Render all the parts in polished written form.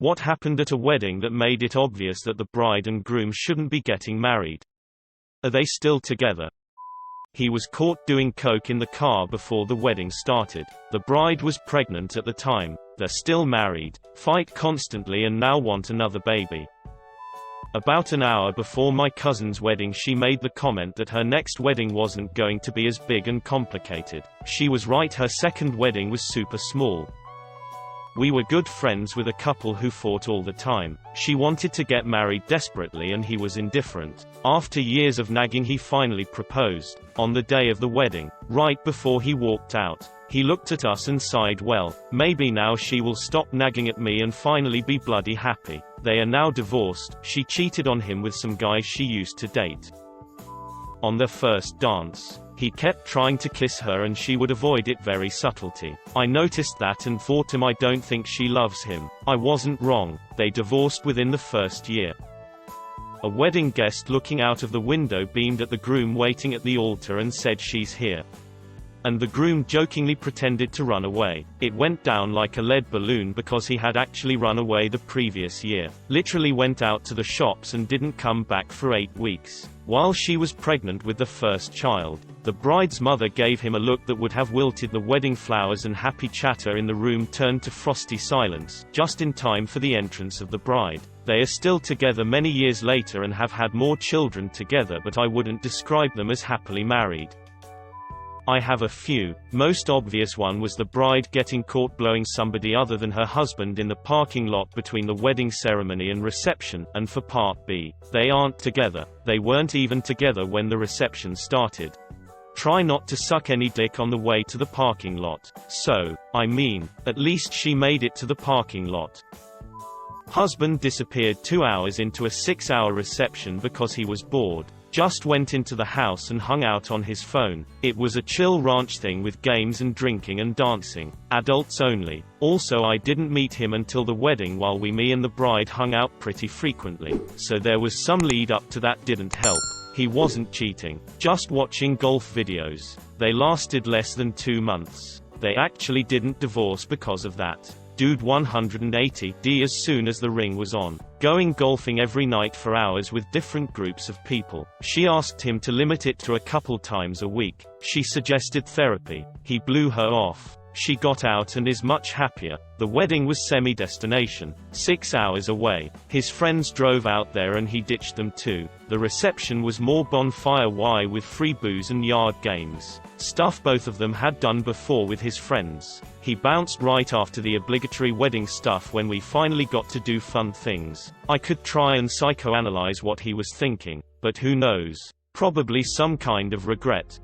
What happened at a wedding that made it obvious that the bride and groom shouldn't be getting married? Are they still together? He was caught doing coke in the car before the wedding started. The bride was pregnant at the time. They're still married, fight constantly and now want another baby. About an hour before my cousin's wedding she made the comment that her next wedding wasn't going to be as big and complicated. She was right, her second wedding was super small. We were good friends with a couple who fought all the time. She wanted to get married desperately and he was indifferent. After years of nagging he finally proposed. On the day of the wedding, right before he walked out, he looked at us and sighed, well, maybe now she will stop nagging at me and finally be bloody happy. They are now divorced. She cheated on him with some guys she used to date. On their first dance, he kept trying to kiss her and she would avoid it, very subtlety. I noticed that and thought to I don't think she loves him. I wasn't wrong. They divorced within the first year. A wedding guest looking out of the window beamed at the groom waiting at the altar and said, she's here. And the groom jokingly pretended to run away. It went down like a lead balloon because he had actually run away the previous year. Literally went out to the shops and didn't come back for 8 weeks. While she was pregnant with the first child, the bride's mother gave him a look that would have wilted the wedding flowers, and happy chatter in the room turned to frosty silence, just in time for the entrance of the bride. They are still together many years later and have had more children together, but I wouldn't describe them as happily married. I have a few. Most obvious one was the bride getting caught blowing somebody other than her husband in the parking lot between the wedding ceremony and reception. And for part B, they aren't together. They weren't even together when the reception started. Try not to suck any dick on the way to the parking lot. So, I mean, at least she made it to the parking lot. Husband disappeared 2 hours into a 6-hour reception because he was bored. Just went into the house and hung out on his phone. It was a chill ranch thing with games and drinking and dancing. Adults only. Also, I didn't meet him until the wedding, while me and the bride hung out pretty frequently. So there was some lead up to that. Didn't help. He wasn't cheating. Just watching golf videos. They lasted less than 2 months. They actually didn't divorce because of that. Dude 180D as soon as the ring was on. Going golfing every night for hours with different groups of people. She asked him to limit it to a couple times a week. She suggested therapy. He blew her off. She got out and is much happier. The wedding was semi-destination, 6 hours away. His friends drove out there and he ditched them too. The reception was more bonfire with free booze and yard games. Stuff both of them had done before with his friends. He bounced right after the obligatory wedding stuff when we finally got to do fun things. I could try and psychoanalyze what he was thinking, but who knows? Probably some kind of regret.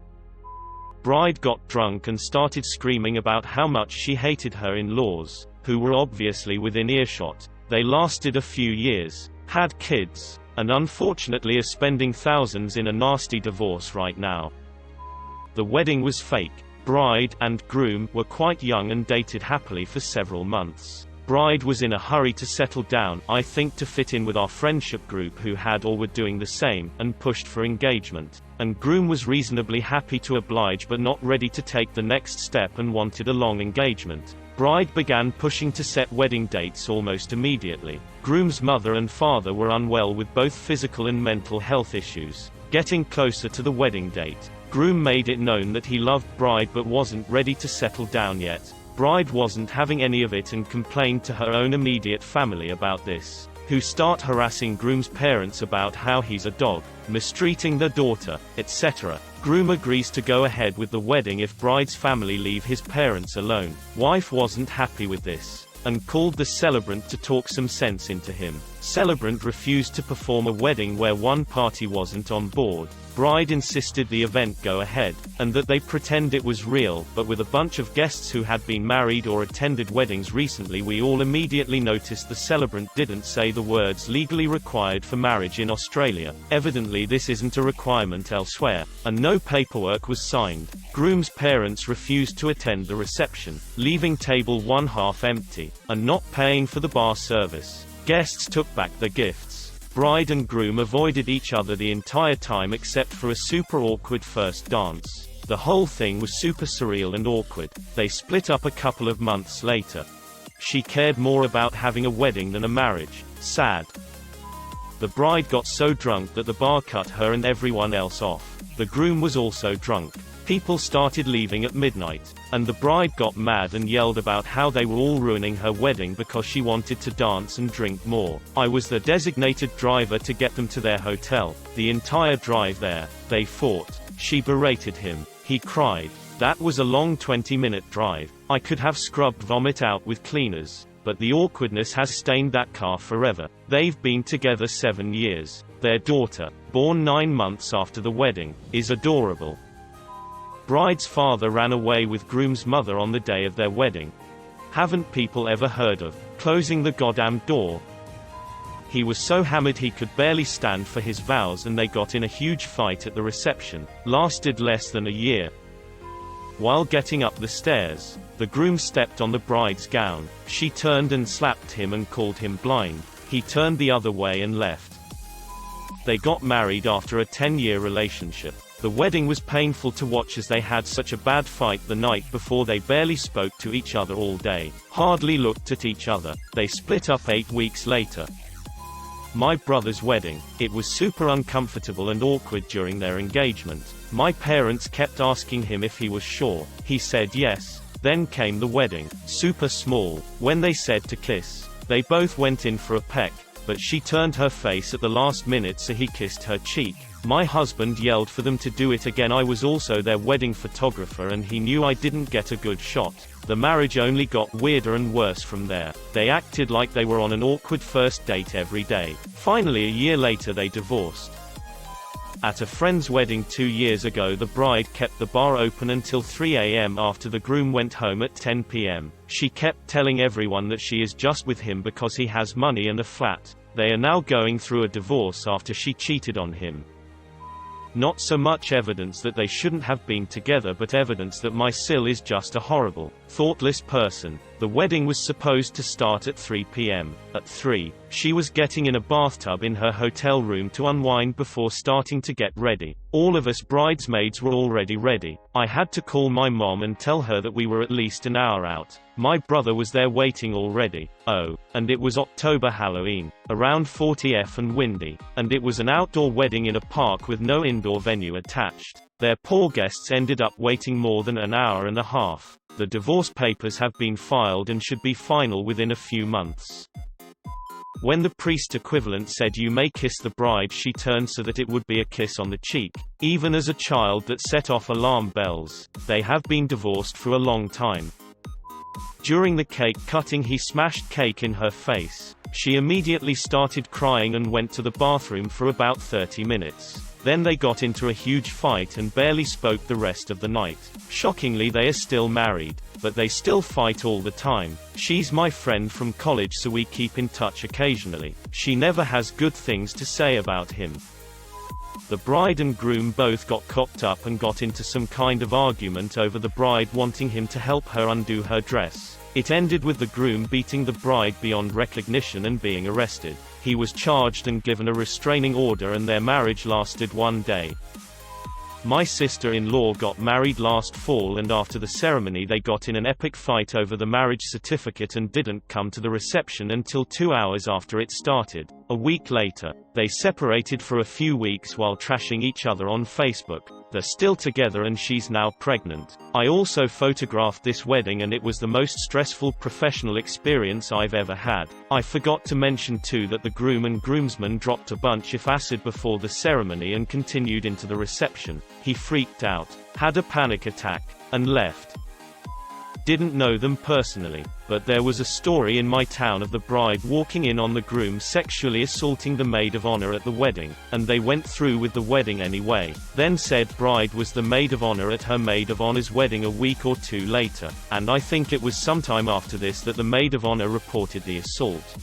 Bride got drunk and started screaming about how much she hated her in-laws, who were obviously within earshot. They lasted a few years, had kids, and unfortunately are spending thousands in a nasty divorce right now. The wedding was fake. Bride and groom were quite young and dated happily for several months. Bride was in a hurry to settle down, I think to fit in with our friendship group who had or were doing the same, and pushed for engagement. And groom was reasonably happy to oblige but not ready to take the next step and wanted a long engagement. Bride began pushing to set wedding dates almost immediately. Groom's mother and father were unwell with both physical and mental health issues. Getting closer to the wedding date, groom made it known that he loved bride but wasn't ready to settle down yet. Bride wasn't having any of it and complained to her own immediate family about this, who start harassing groom's parents about how he's a dog, mistreating their daughter, etc. Groom agrees to go ahead with the wedding if bride's family leave his parents alone. Wife wasn't happy with this, and called the celebrant to talk some sense into him. Celebrant refused to perform a wedding where one party wasn't on board. Bride insisted the event go ahead, and that they pretend it was real, but with a bunch of guests who had been married or attended weddings recently, we all immediately noticed the celebrant didn't say the words legally required for marriage in Australia. Evidently this isn't a requirement elsewhere, and no paperwork was signed. Groom's parents refused to attend the reception, leaving table 1 half empty, and not paying for the bar service. Guests took back their gifts. Bride and groom avoided each other the entire time except for a super awkward first dance. The whole thing was super surreal and awkward. They split up a couple of months later. She cared more about having a wedding than a marriage. Sad. The bride got so drunk that the bar cut her and everyone else off. The groom was also drunk. People started leaving at midnight. And the bride got mad and yelled about how they were all ruining her wedding because she wanted to dance and drink more. I was the designated driver to get them to their hotel. The entire drive there, they fought. She berated him. He cried. That was a long 20-minute drive. I could have scrubbed vomit out with cleaners. But the awkwardness has stained that car forever. They've been together 7 years. Their daughter, born 9 months after the wedding, is adorable. Bride's father ran away with groom's mother on the day of their wedding. Haven't people ever heard of closing the goddamn door? He was so hammered he could barely stand for his vows and they got in a huge fight at the reception. Lasted less than a year. While getting up the stairs, the groom stepped on the bride's gown. She turned and slapped him and called him blind. He turned the other way and left. They got married after a 10-year relationship. The wedding was painful to watch as they had such a bad fight the night before. They barely spoke to each other all day, hardly looked at each other. They split up 8 weeks later. My brother's wedding. It was super uncomfortable and awkward during their engagement. My parents kept asking him if he was sure. He said yes. Then came the wedding. Super small. When they said to kiss, they both went in for a peck, but she turned her face at the last minute so he kissed her cheek. My husband yelled for them to do it again. I was also their wedding photographer and he knew I didn't get a good shot. The marriage only got weirder and worse from there. They acted like they were on an awkward first date every day. Finally, a year later they divorced. At a friend's wedding 2 years ago, the bride kept the bar open until 3 a.m. after the groom went home at 10 p.m. She kept telling everyone that she is just with him because he has money and a flat. They are now going through a divorce after she cheated on him. Not so much evidence that they shouldn't have been together, but evidence that my Sil is just a horrible, thoughtless person. The wedding was supposed to start at 3 p.m. At 3, she was getting in a bathtub in her hotel room to unwind before starting to get ready. All of us bridesmaids were already ready. I had to call my mom and tell her that we were at least an hour out. My brother was there waiting already. Oh, and it was October Halloween, around 40°F and windy, and it was an outdoor wedding in a park with no indoor venue attached. Their poor guests ended up waiting more than an hour and a half. The divorce papers have been filed and should be final within a few months. When the priest equivalent said you may kiss the bride, she turned so that it would be a kiss on the cheek. Even as a child, that set off alarm bells. They have been divorced for a long time. During the cake cutting, he smashed cake in her face. She immediately started crying and went to the bathroom for about 30 minutes. Then they got into a huge fight and barely spoke the rest of the night. Shockingly, they are still married, but they still fight all the time. She's my friend from college, so we keep in touch occasionally. She never has good things to say about him. The bride and groom both got cocked up and got into some kind of argument over the bride wanting him to help her undo her dress. It ended with the groom beating the bride beyond recognition and being arrested. He was charged and given a restraining order, and their marriage lasted 1 day. My sister-in-law got married last fall, and after the ceremony they got in an epic fight over the marriage certificate and didn't come to the reception until 2 hours after it started. A week later, they separated for a few weeks while trashing each other on Facebook. They're still together and she's now pregnant. I also photographed this wedding and it was the most stressful professional experience I've ever had. I forgot to mention too that the groom and groomsmen dropped a bunch of acid before the ceremony and continued into the reception. He freaked out, had a panic attack, and left. Didn't know them personally, but there was a story in my town of the bride walking in on the groom sexually assaulting the maid of honor at the wedding, and they went through with the wedding anyway. Then said bride was the maid of honor at her maid of honor's wedding a week or 2 later, and I think it was sometime after this that the maid of honor reported the assault.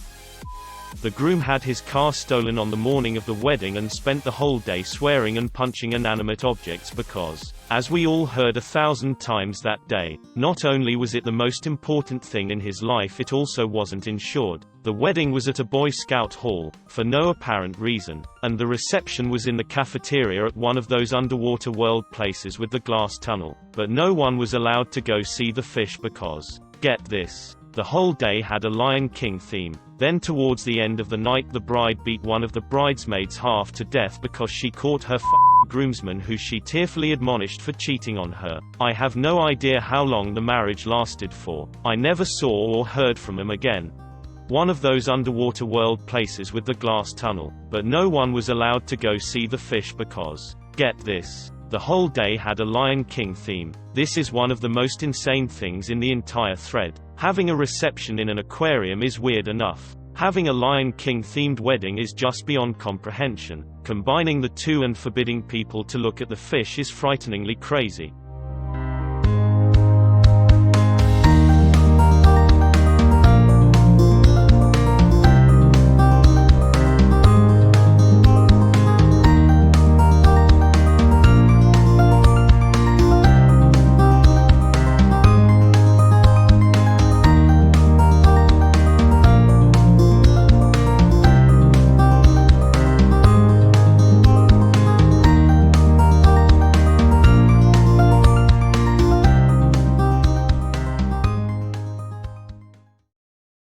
The groom had his car stolen on the morning of the wedding and spent the whole day swearing and punching inanimate objects because, as we all heard 1,000 times that day, not only was it the most important thing in his life, it also wasn't insured. The wedding was at a Boy Scout hall, for no apparent reason, and the reception was in the cafeteria at one of those underwater world places with the glass tunnel. But no one was allowed to go see the fish because, get this, The whole day had a Lion King theme. Then towards the end of the night the bride beat one of the bridesmaids half to death because she caught her groomsman who she tearfully admonished for cheating on her. I have no idea how long the marriage lasted for. I never saw or heard from him again. One of those underwater world places with the glass tunnel. But no one was allowed to go see the fish because, get this, the whole day had a Lion King theme. This is one of the most insane things in the entire thread. Having a reception in an aquarium is weird enough. Having a Lion King themed wedding is just beyond comprehension. Combining the two and forbidding people to look at the fish is frighteningly crazy.